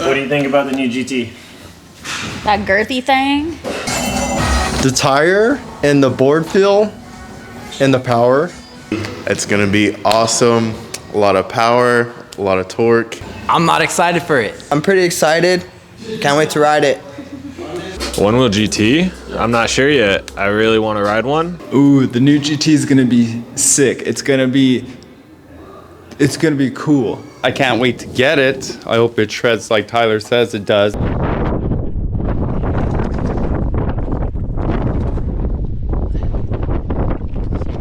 What do you think about the new GT? That girthy thing. The tire and the board feel and the power. It's gonna be awesome. A lot of power, a lot of torque. I'm not excited for it. I'm pretty excited. Can't wait to ride it. Onewheel GT? I'm not sure yet. I really want to ride one. Ooh, the new GT is gonna be sick. It's gonna be cool. I can't wait to get it. I hope it shreds like Tyler says it does.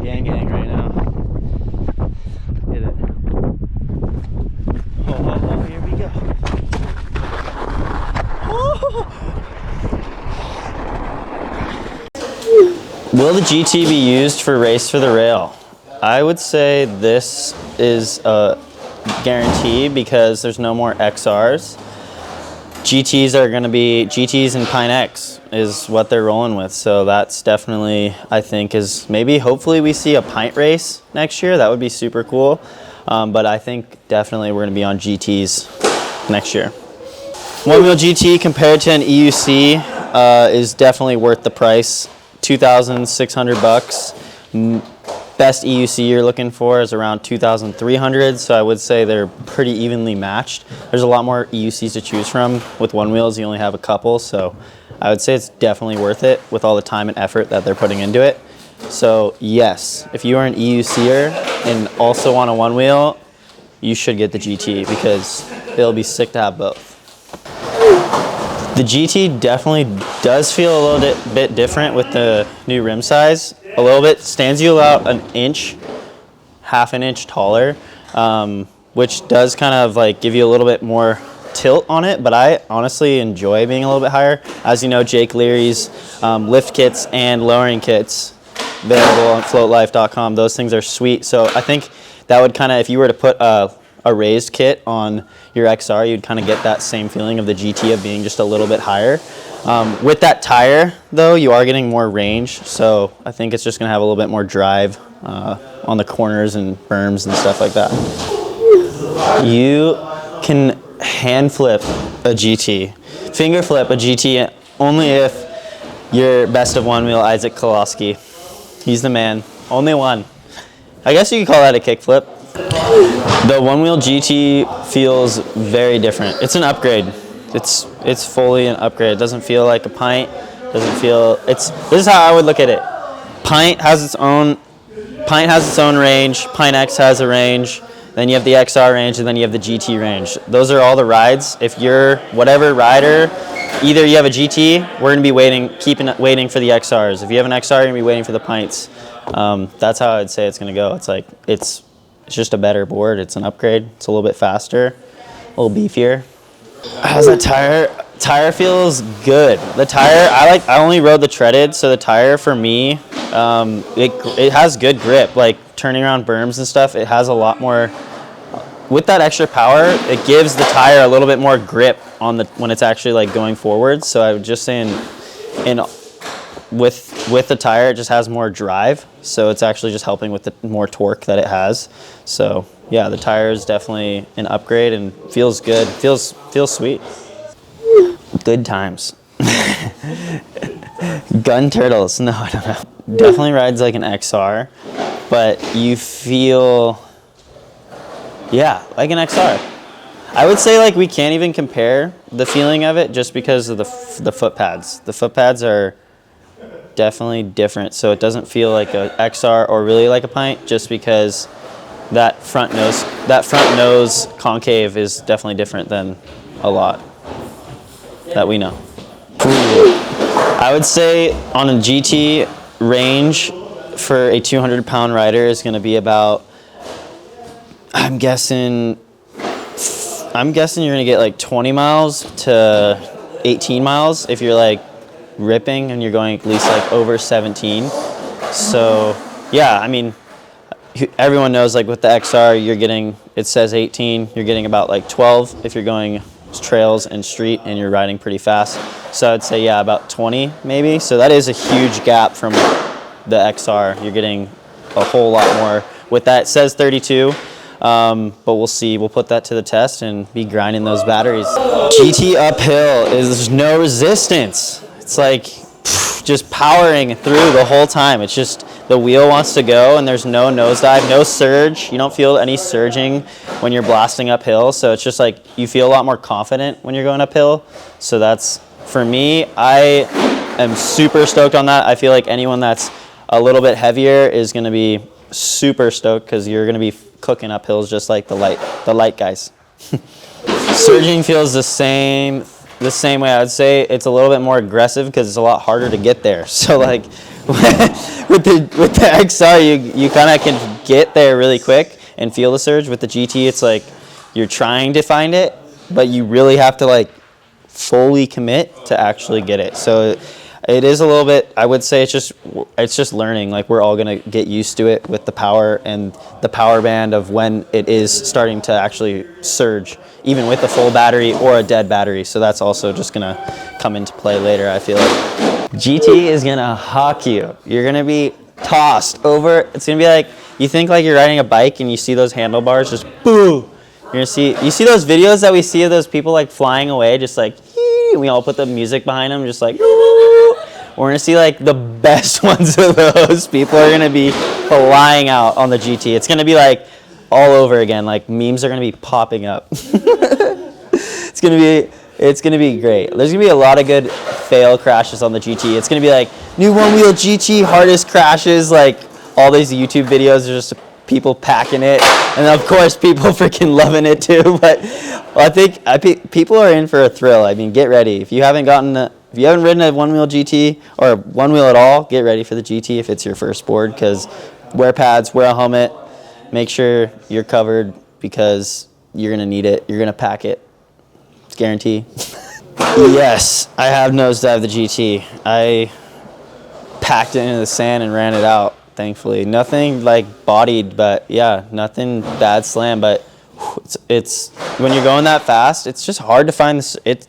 Gang right now. Get it. Oh, here we go. Will the GT be used for Race for the Rail? I would say this is a guarantee because there's no more XRs. GTs are going to be GTs and Pint X is what they're rolling with. So that's definitely, I think, is maybe hopefully we see a Pint Race next year. That would be super cool. But I think definitely we're going to be on GTs next year. Onewheel GT compared to an EUC is definitely worth the price. $2,600. Best EUC you're looking for is around 2,300, so I would say they're pretty evenly matched. There's a lot more EUCs to choose from. With Onewheels, you only have a couple, so I would say it's definitely worth it with all the time and effort that they're putting into it. So yes, if you are an EUCer and also want a Onewheel, you should get the GT because it'll be sick to have both. The GT definitely does feel a little bit different with the new rim size. A little bit, stands you about an inch, half an inch taller, which does kind of like give you a little bit more tilt on it, but I honestly enjoy being a little bit higher. As you know, Jake Leary's lift kits and lowering kits available on floatlife.com. Those things are sweet. So I think that would kind of, if you were to put a raised kit on your XR, you'd kind of get that same feeling of the GT of being just a little bit higher. With that tire, though, you are getting more range, so I think it's just going to have a little bit more drive on the corners and berms and stuff like that. You can hand flip a GT, finger flip a GT only if you're best of Onewheel Isaac Koloski. He's the man. Only one. I guess you could call that a kick flip. The Onewheel GT feels very different. It's an upgrade. It's fully an upgrade. It doesn't feel like a Pint. Doesn't feel. This is how I would look at it. Pint has its own range. Pint X has a range. Then you have the XR range, and then you have the GT range. Those are all the rides. If you're whatever rider, either you have a GT, we're gonna be waiting for the XRs. If you have an XR, you're gonna be waiting for the Pints. That's how I'd say it's gonna go. It's like it's just a better board. It's an upgrade. It's a little bit faster, a little beefier. How's that tire? Tire feels good. The tire, I only rode the treaded, so the tire for me, it has good grip. Like turning around berms and stuff, it has a lot more. With that extra power, it gives the tire a little bit more grip on when it's actually like going forward. So I would just say with the tire, it just has more drive. So it's actually just helping with the more torque that it has. So yeah, the tire is definitely an upgrade and feels good. Feels sweet. Good times. Gun turtles. No, I don't know. Definitely rides like an XR, but you feel, yeah, like an XR. I would say like we can't even compare the feeling of it just because of the foot pads. The foot pads are definitely different, so it doesn't feel like a XR or really like a Pint just because that front nose concave is definitely different than a lot that we know. I would say on a GT range for a 200-pound rider is going to be about, I'm guessing you're going to get like 20 miles to 18 miles if you're like ripping and you're going at least like over 17. So yeah, I mean, everyone knows like with the XR you're getting, it says 18, you're getting about like 12 if you're going trails and street and you're riding pretty fast. So I'd say yeah, about 20 maybe. So that is a huge gap from the XR. You're getting a whole lot more. With that, it says 32. But we'll see. We'll put that to the test and be grinding those batteries. GT uphill is there's no resistance. It's like just powering through the whole time. It's just the wheel wants to go and there's no nosedive, no surge. You don't feel any surging when you're blasting uphill. So it's just like you feel a lot more confident when you're going uphill. So that's, for me, I am super stoked on that. I feel like anyone that's a little bit heavier is going to be super stoked because you're going to be cooking up hills just like the light guys. Surging feels the same way. I would say it's a little bit more aggressive because it's a lot harder to get there. So like with the XR, you kind of can get there really quick and feel the surge. With the GT, it's like you're trying to find it, but you really have to like fully commit to actually get it. So it is a little bit, I would say it's just learning. Like we're all gonna get used to it with the power and the power band of when it is starting to actually surge, even with a full battery or a dead battery. So that's also just gonna come into play later, I feel like. GT is gonna hawk you. You're gonna be tossed over. It's gonna be like, you think like you're riding a bike and you see those handlebars just boo. You see those videos that we see of those people like flying away, just like, we all put the music behind them, just like, we're gonna see like the best ones of those. People are gonna be flying out on the GT. It's gonna be like all over again. Like memes are gonna be popping up. It's gonna be great. There's gonna be a lot of good fail crashes on the GT. It's gonna be like new Onewheel GT hardest crashes. Like all these YouTube videos are just people packing it, and of course people freaking loving it too. But I think people are in for a thrill. I mean, get ready. If you haven't ridden a Onewheel GT or one wheel at all, get ready for the GT if it's your first board, because wear pads, wear a helmet, make sure you're covered because you're gonna need it. You're gonna pack it. It's guaranteed. Yes, I have nosedived the GT. I packed it into the sand and ran it out. Thankfully, nothing like bodied, but yeah, nothing bad slam. But it's when you're going that fast, it's just hard to find this. It's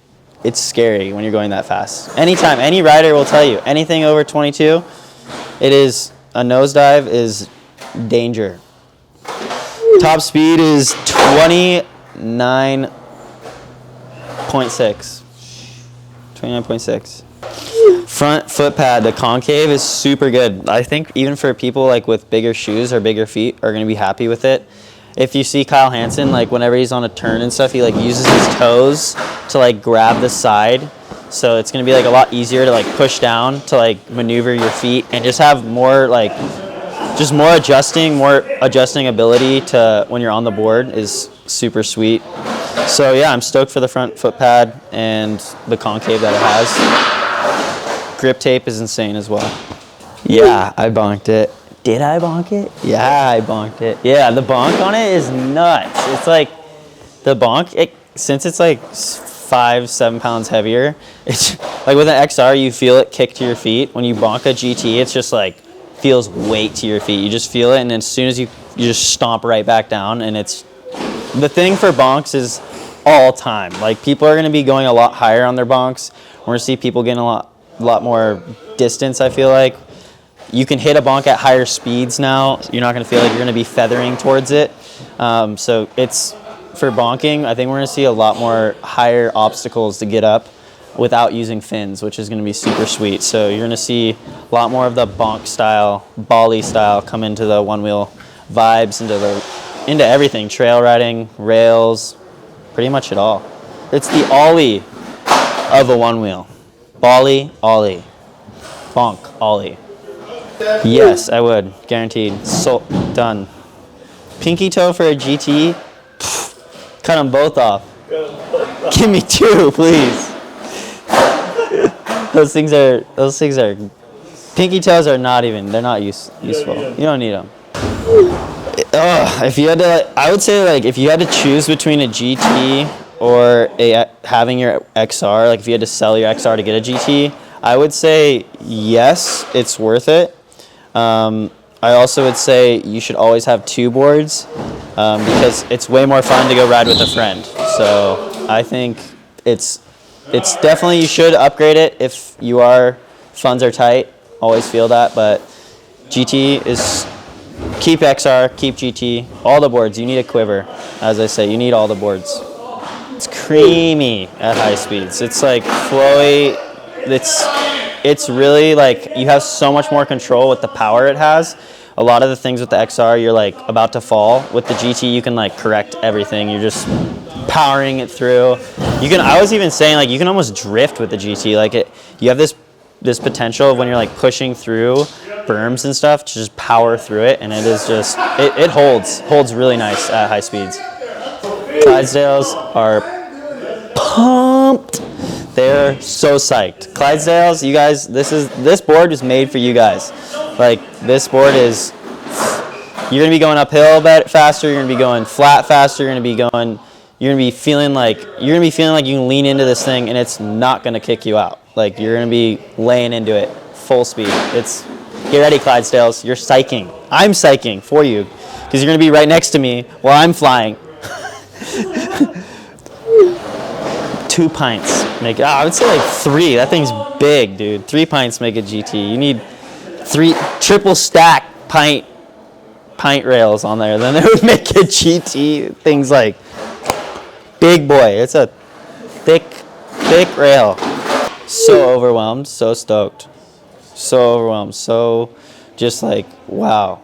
scary when you're going that fast. Anytime, any rider will tell you, anything over 22, it is a nosedive is danger. Top speed is 29.6. 29.6. Front foot pad, the concave is super good. I think even for people like with bigger shoes or bigger feet are going to be happy with it. If you see Kyle Hansen, like whenever he's on a turn and stuff, he like uses his toes to like grab the side. So it's going to be like a lot easier to like push down to like maneuver your feet and just have more like, just more adjusting ability to when you're on the board is super sweet. So yeah, I'm stoked for the front foot pad and the concave that it has. Grip tape is insane as well. Yeah, I bonked it. Did I bonk it? Yeah, I bonked it. Yeah, the bonk on it is nuts. It's like, the bonk, since it's like 5-7 pounds heavier, it's like with an XR, you feel it kick to your feet. When you bonk a GT, it's just like, feels weight to your feet. You just feel it, and as soon as you just stomp right back down, and it's, the thing for bonks is all time. Like people are gonna be going a lot higher on their bonks. We're gonna see people getting a lot more distance, I feel like. You can hit a bonk at higher speeds now. You're not going to feel like you're going to be feathering towards it. So it's, for bonking, I think we're going to see a lot more higher obstacles to get up without using fins, which is going to be super sweet. So you're going to see a lot more of the bonk style, Bali style come into the one wheel vibes, into everything, trail riding, rails, pretty much it all. It's the ollie of a one wheel. Bali, ollie. Bonk, ollie. Yes, I would. Guaranteed. So, done. Pinky toe for a GT? Pfft, cut them both off. Give me 2, please. Those things are, pinky toes are not even, they're not useful. You don't need them. If you had to, I would say like, if you had to choose between a GT or having your XR, like if you had to sell your XR to get a GT, I would say yes, it's worth it. I also would say you should always have 2 boards because it's way more fun to go ride with a friend. So I think it's definitely, you should upgrade it if funds are tight. Always feel that, but GT is keep XR, keep GT, all the boards. You need a quiver. As I say, you need all the boards. It's creamy at high speeds. It's like flowy. It's really like you have so much more control with the power it has. A lot of the things with the XR, you're like about to fall. With the GT, you can like correct everything. You're just powering it through. You can. I was even saying like you can almost drift with the GT. Like you have this potential of when you're like pushing through berms and stuff to just power through it, and it is just it holds really nice at high speeds. Clydesdales are pumped. They're so psyched. Clydesdales, you guys, this board is made for you guys. Like this board is, you're gonna be going uphill faster. You're gonna be going flat faster. You're gonna be feeling like you can lean into this thing, and it's not gonna kick you out. Like you're gonna be laying into it full speed. Get ready, Clydesdales. You're psyching. I'm psyching for you because you're gonna be right next to me while I'm flying. 2 pints make it. I would say like 3. That thing's big, dude. 3 pints make a GT. You need 3 triple stack pint rails on there. Then it would make a GT. Things like big boy. It's a thick rail. So overwhelmed. So stoked. So overwhelmed. So just like wow.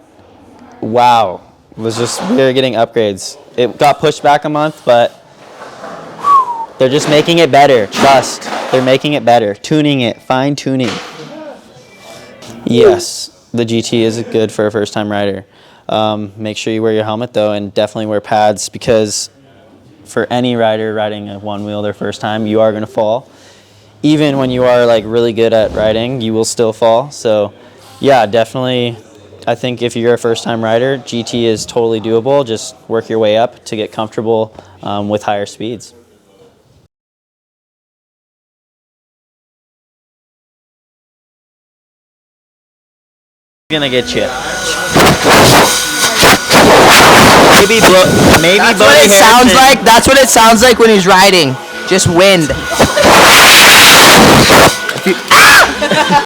It was just we were getting upgrades. It got pushed back a month, but they're just making it better. Trust. They're making it better. Tuning it. Fine tuning. Yes, the GT is good for a first-time rider. Make sure you wear your helmet, though, and definitely wear pads because for any rider riding a one-wheel their first time, you are going to fall. Even when you are like really good at riding, you will still fall. So, yeah, definitely. I think if you're a first-time rider, GT is totally doable. Just work your way up to get comfortable with higher speeds. Gonna get you. Maybe That's what it sounds like. That's what it sounds like when he's riding. Just wind.